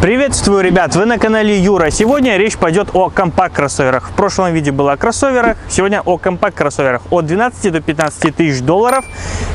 Приветствую, ребят! Вы на канале Юра. Сегодня речь пойдет о компакт-кроссоверах. В прошлом видео было о кроссоверах, сегодня о компакт-кроссоверах от 12 до 15 тысяч долларов.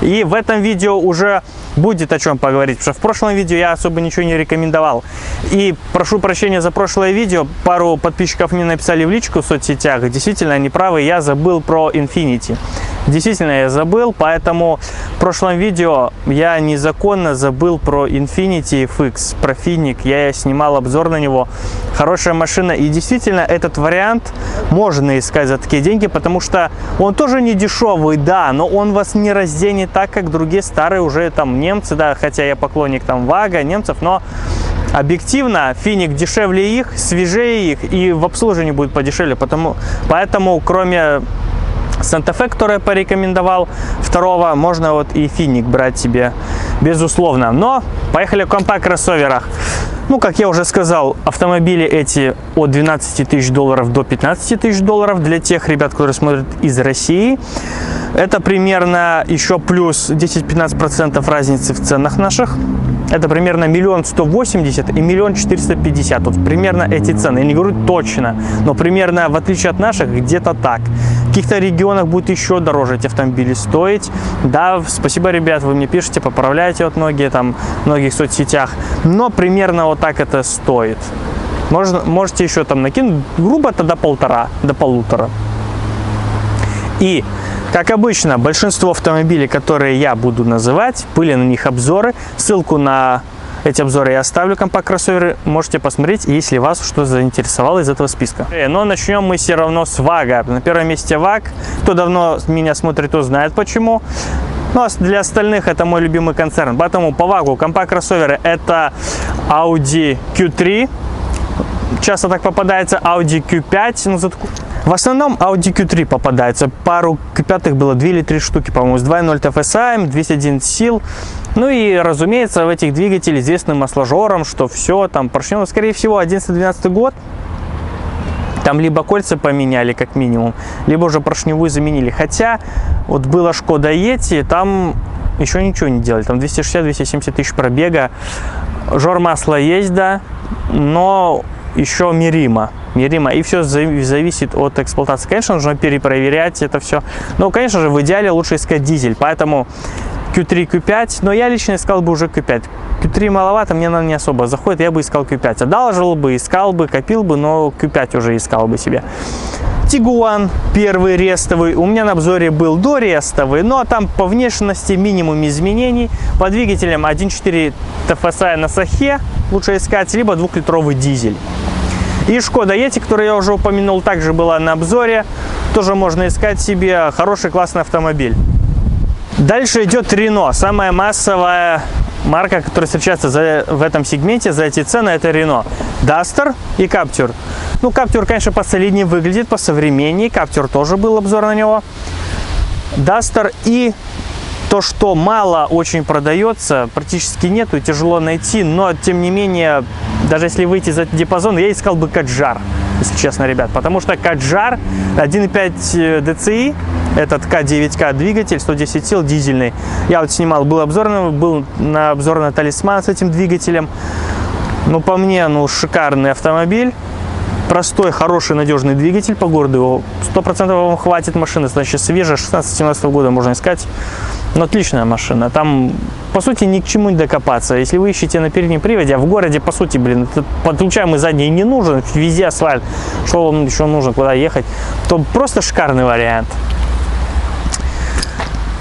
И в этом видео уже будет о чем поговорить, потому что в прошлом видео я особо ничего не рекомендовал. И прошу прощения за прошлое видео, пару подписчиков мне написали в личку в соцсетях. Действительно, они правы, я забыл про Infiniti. Действительно, я забыл, поэтому в прошлом видео я незаконно забыл про Infiniti FX, про Finic. Я снимал обзор на него. Хорошая машина. И действительно, этот вариант можно искать за такие деньги, потому что он тоже не дешевый, да, но он вас не разденет так, как другие старые уже там немцы, да, хотя я поклонник там Вага, немцев, но объективно Finic дешевле их, свежее их и в обслуживании будет подешевле. Поэтому кроме Санта-Фе, который я порекомендовал, второго, можно вот и Finic брать себе, безусловно. Но поехали в компакт-кроссоверах. Ну, как я уже сказал, автомобили эти от 12 тысяч долларов до 15 тысяч долларов для тех ребят, которые смотрят из России. Это примерно еще плюс 10-15% разницы в ценах наших. Это примерно 1 180 000 и 1 450 000. Вот примерно эти цены. Я не говорю точно, но примерно в отличие от наших где-то так. В каких-то регионах будет еще дороже эти автомобили стоить. Да, спасибо, ребят, вы мне пишете, поправляете вот многие там, в многих соцсетях. Но примерно вот так это стоит. Можете еще там накинуть, грубо-то до 1,5–1,5. И, как обычно, большинство автомобилей, которые я буду называть, были на них обзоры. Ссылку на эти обзоры я оставлю, компакт-кроссоверы. Можете посмотреть, если вас что заинтересовало из этого списка. Но начнем мы все равно с Вага. На первом месте Ваг. Кто давно меня смотрит, то знает почему. Ну, а для остальных это мой любимый концерн. Поэтому по Вагу компакт-кроссоверы это Audi Q3. Часто так попадается Audi Q5. В основном Audi Q3 попадается. Пару Q5 было 2 или 3 штуки, по-моему, с 2.0 TFSI, 201 сил. Ну и, разумеется, в этих двигателях известным масложором, что все там поршнево. Скорее всего, 11-12 год. Там либо кольца поменяли, как минимум, либо уже поршневую заменили. Хотя, вот была Шкода Yeti, там еще ничего не делали. Там 260-270 тысяч пробега. Жор масла есть, да, но еще меримо. И все зависит от эксплуатации. Конечно, нужно перепроверять это все. Но, конечно же, в идеале лучше искать дизель. Поэтому Q3, Q5. Но я лично искал бы уже Q5. Q3 маловато, мне она не особо заходит. Я бы искал Q5. Одалживал бы, искал бы, копил бы, но Q5 уже искал бы себе. Tiguan первый рестовый. У меня на обзоре был дорестовый, но там по внешности минимум изменений. По двигателям 1.4 TFSI на Сахе лучше искать, либо 2-литровый дизель. И Шкода Yeti, которую я уже упомянул, также была на обзоре. Тоже можно искать себе хороший, классный автомобиль. Дальше идет Renault. Самая массовая марка, которая встречается в этом сегменте за эти цены, это Renault. Duster и Captur. Ну, Captur, конечно, посолиднее выглядит, посовременнее. Captur тоже был обзор на него. Duster и то, что мало очень продается, практически нету и тяжело найти, но тем не менее, даже если выйти за этот диапазон, я искал бы Kadjar, если честно, ребят, потому что Kadjar 1.5 DCI, этот К9К двигатель, 110 сил, дизельный. Я вот снимал, был на обзор на Талисман с этим двигателем. Ну, по мне, ну, шикарный автомобиль. Простой, хороший, надежный двигатель по городу. Его 100% вам хватит машины. Значит, свежая, 16-17 года можно искать. Но отличная машина. Там, по сути, ни к чему не докопаться. Если вы ищете на переднем приводе, а в городе, по сути, блин, подключаемый задний не нужен, везде асфальт, что вам еще нужно, куда ехать, то просто шикарный вариант.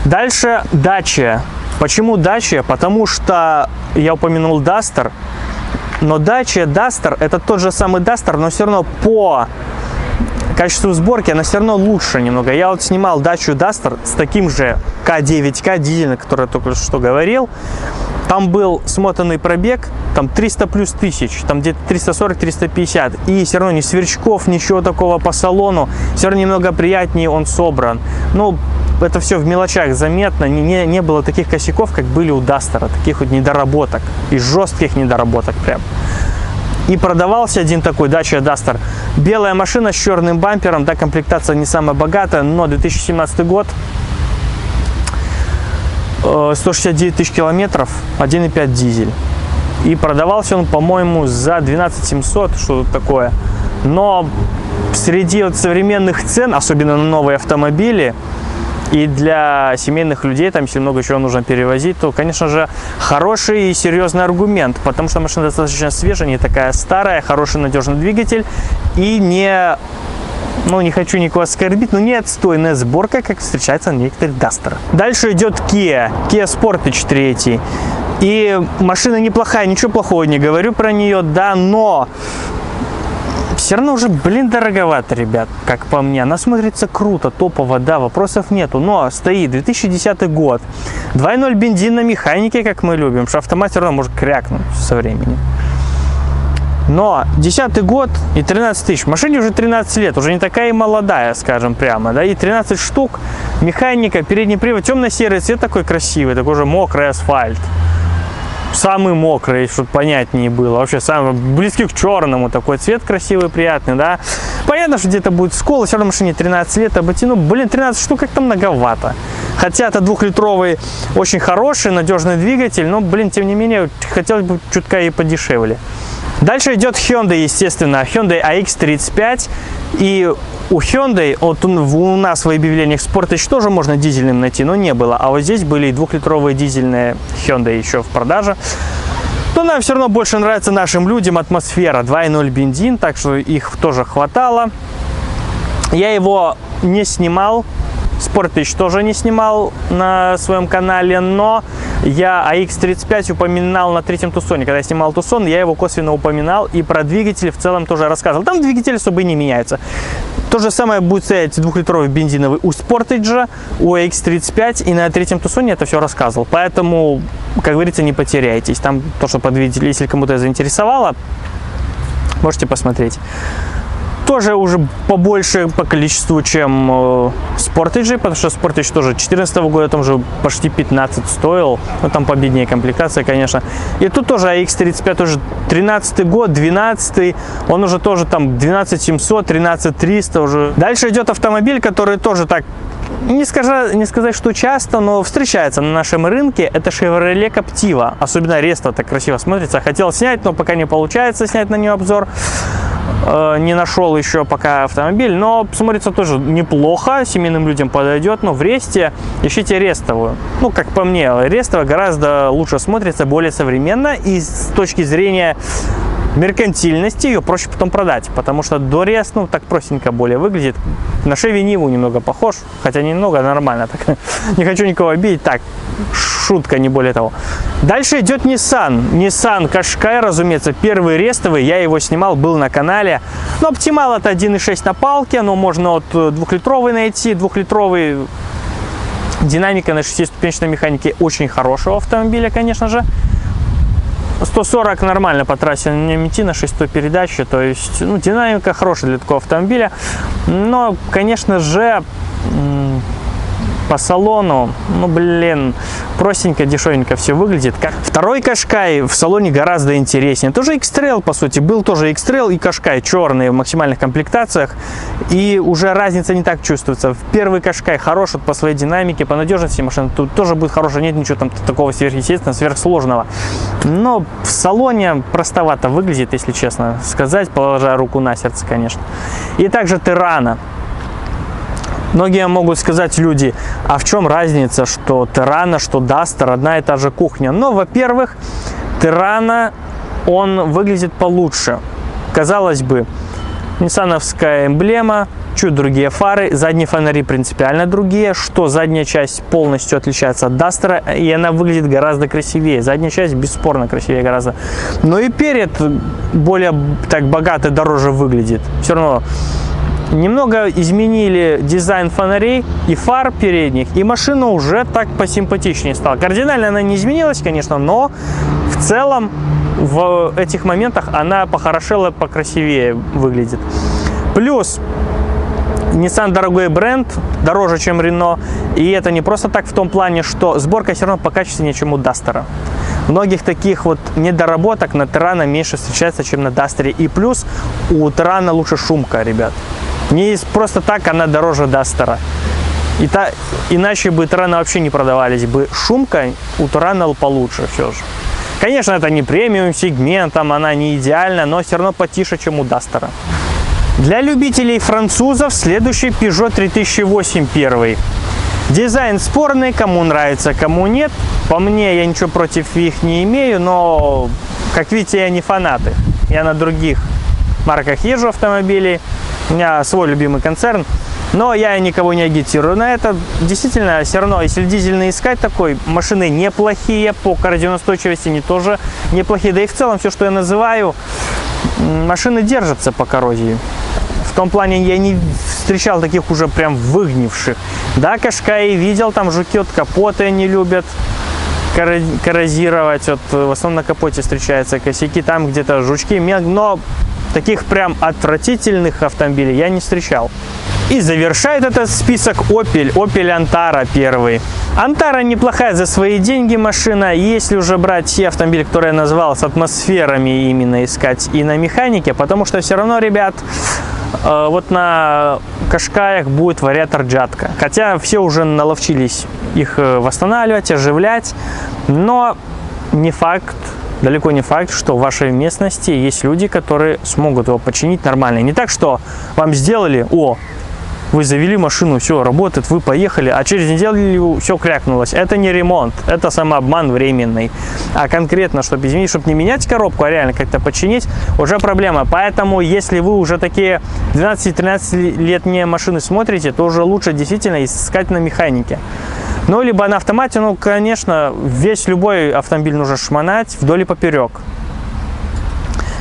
Дальше Dacia. Почему Dacia? Потому что я упомянул Duster. Но Dacia Duster это тот же самый Duster, но все равно по качеству сборки она все равно лучше немного. Я вот снимал Dacia Duster с таким же К9К дизельный, который я только что говорил. Там был смотанный пробег, там 300 плюс тысяч, там где-то 340-350. И все равно ни сверчков, ничего такого по салону. Все равно немного приятнее он собран. Ну, это все в мелочах заметно. Не было таких косяков, как были у Дастера. Таких вот недоработок. И жестких недоработок прям. И продавался один такой Dacia Duster. Белая машина с черным бампером. Да, комплектация не самая богатая, но 2017 год. 169 тысяч километров, 1.5 дизель. И продавался он, по-моему, за 12 700, что-то такое. Но среди вот современных цен, особенно на новые автомобили, и для семейных людей, там, если много чего нужно перевозить, то, конечно же, хороший и серьезный аргумент, потому что машина достаточно свежая, не такая старая, хороший надежный двигатель и не хочу никого оскорбить, но не отстойная сборка, как встречается на некоторых Дастерах. Дальше идет Kia Sportage 3. И машина неплохая, ничего плохого не говорю про нее, да, но все равно уже, дороговато, ребят, как по мне. Она смотрится круто, топово, да, вопросов нету. Но стоит 2010 год, 2.0 бензин на механике, как мы любим, что автомат все равно может крякнуть со временем. Но 10 год и 13 тысяч. Машине уже 13 лет, уже не такая и молодая, скажем прямо, да, и 13 штук, механика, передний привод, темно-серый цвет такой красивый, такой же мокрый асфальт. Самый мокрый, чтобы понятнее было. Вообще самый близкий к черному. Такой цвет красивый, приятный, да. Понятно, что где-то будет скол. Все равно машине 13 лет обойти. 13 штук как-то многовато. Хотя это 2-литровый, очень хороший, надежный двигатель. Но, тем не менее, хотелось бы чутка и подешевле. Дальше идет Hyundai, естественно. Hyundai AX35. И у Hyundai, вот у нас в объявлениях Sportage тоже можно дизельным найти, но не было. А вот здесь были и 2-литровые дизельные Hyundai еще в продаже. Но нам все равно больше нравится нашим людям атмосфера. 2.0 бензин, так что их тоже хватало. Я его не снимал. Sportage тоже не снимал на своем канале, но я AX35 упоминал на третьем Тусоне. Когда я снимал Тусон, я его косвенно упоминал и про двигатель в целом тоже рассказывал. Там двигатели особо и не меняются. То же самое будет стоять 2-литровый бензиновый у Sportage, у AX35, и на третьем Тусоне это все рассказывал. Поэтому, как говорится, не потеряйтесь. Там то, что под двигатель, если кому-то заинтересовало, можете посмотреть. Тоже уже побольше по количеству, чем Sportage, потому что Sportage тоже 2014 года, там уже почти 15 стоил, но там победнее комплектация, конечно. И тут тоже AX35, уже 13 год, 12, он уже тоже там 12 700, 13 300 уже. Дальше идет автомобиль, который тоже так, не сказать, что часто, но встречается на нашем рынке. Это Chevrolet Captiva, особенно Resto так красиво смотрится. Хотел снять, но пока не получается снять на нее обзор. Не нашел еще пока автомобиль, но смотрится тоже неплохо, семейным людям подойдет, но в Ресте ищите рестовую. Как по мне, рестовая гораздо лучше смотрится, более современно, и с точки зрения меркантильности ее проще потом продать, потому что до Рест, так простенько более выглядит. На Chevy Nivу немного похож, хотя немного, нормально, так не хочу никого обидеть, так, шутка, не более того. Дальше идет Nissan Qashqai, разумеется, первый рестовый, я его снимал, был на канале. Но оптимал это 1.6 на палке, но можно от 2-литровый найти, 2-литровый динамика на 6-ступенчатой механике очень хорошего автомобиля, конечно же. 140 нормально по трассе не идти на 6-й передаче, то есть динамика хорошая для такого автомобиля, но, конечно же, по салону, простенько, дешевенько все выглядит. Второй Qashqai в салоне гораздо интереснее. Тоже X-Trail, по сути, был тоже X-Trail и Qashqai черные в максимальных комплектациях. И уже разница не так чувствуется. Первый Qashqai хорош по своей динамике, по надежности машины. Тут тоже будет хорошо, нет ничего там такого сверхъестественного, сверхсложного. Но в салоне простовато выглядит, если честно сказать, положа руку на сердце, конечно. И также Terrano. Многие могут сказать люди, а в чем разница, что Terrano, что Duster, одна и та же кухня. Но, во-первых, Terrano, он выглядит получше. Казалось бы, ниссановская эмблема, чуть другие фары, задние фонари принципиально другие, что задняя часть полностью отличается от Duster, и она выглядит гораздо красивее. Задняя часть бесспорно красивее гораздо. Но и перед более так богато, дороже выглядит. Все равно немного изменили дизайн фонарей и фар передних, и машина уже так посимпатичнее стала. Кардинально она не изменилась, конечно, но в целом в этих моментах она похорошела, покрасивее выглядит. Плюс Nissan дорогой бренд, дороже, чем Renault, и это не просто так в том плане, что сборка все равно покачественнее, чем у Duster. Многих таких вот недоработок на Terrano меньше встречается, чем на Duster. И плюс у Terrano лучше шумка, ребят. Не просто так она дороже Duster. Иначе бы Terrano вообще не продавались бы. Шумка у Terrano получше все же. Конечно, это не премиум сегмент, там она не идеальна, но все равно потише, чем у Дастера. Для любителей французов следующий Peugeot 3008 первый. Дизайн спорный, кому нравится, кому нет. По мне, я ничего против их не имею, но, как видите, я не фанат их. Я на других марках езжу автомобилей. У меня свой любимый концерн. Но я никого не агитирую на это. Действительно, все равно, если дизельный искать такой, машины неплохие, по коррозионостойчивости они тоже неплохие. Да и в целом, все, что я называю, машины держатся по коррозии. В том плане я не встречал таких уже прям выгнивших. Да, Кашкай видел, там жуки от капота они любят коррозировать. Вот, в основном на капоте встречаются косяки, там где-то жучки, но таких прям отвратительных автомобилей я не встречал. И завершает этот список Opel Antara первый. Antara неплохая за свои деньги машина. Если уже брать те автомобили, которые я назвал, с атмосферами именно искать и на механике, потому что все равно, ребят, вот на Кашкаях будет вариатор Джатка. Хотя все уже наловчились их восстанавливать, оживлять, но не факт, далеко не факт, что в вашей местности есть люди, которые смогут его починить нормально. Не так, что вам сделали, вы завели машину, все, работает, вы поехали, а через неделю все крякнулось. Это не ремонт, это самообман временный. А конкретно, чтобы изменить, чтобы не менять коробку, а реально как-то починить, уже проблема. Поэтому, если вы уже такие 12-13-летние машины смотрите, то уже лучше действительно искать на механике. Ну, либо на автомате, ну, конечно, весь любой автомобиль нужно шмонать вдоль и поперек.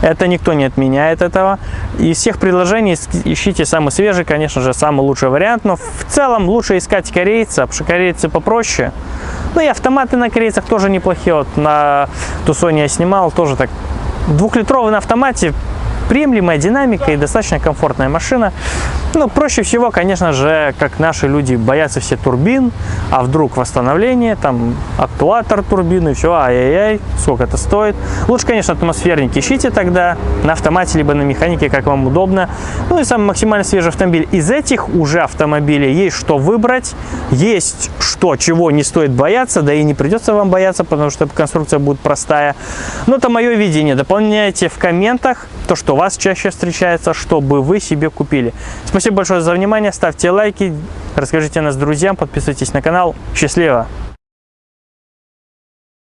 Это никто не отменяет этого. Из всех предложений ищите самый свежий, конечно же, самый лучший вариант. Но в целом лучше искать корейца, потому что корейцы попроще. Ну и автоматы на корейцах тоже неплохие. Вот на Тусоне я снимал, тоже так. 2-литровый на автомате, приемлемая динамика и достаточно комфортная машина. Ну, проще всего, конечно же, как наши люди боятся все турбин, а вдруг восстановление, там, актуатор турбины, все, ай-яй-яй, сколько это стоит. Лучше, конечно, атмосферник ищите тогда на автомате, либо на механике, как вам удобно. Ну и самый максимально свежий автомобиль. Из этих уже автомобилей есть что выбрать, есть что, чего не стоит бояться, да и не придется вам бояться, потому что конструкция будет простая. Но это мое видение. Дополняйте в комментах то, что у вас чаще встречается, чтобы вы себе купили. Спасибо большое за внимание, ставьте лайки, расскажите о нас друзьям, подписывайтесь на канал. Счастливо!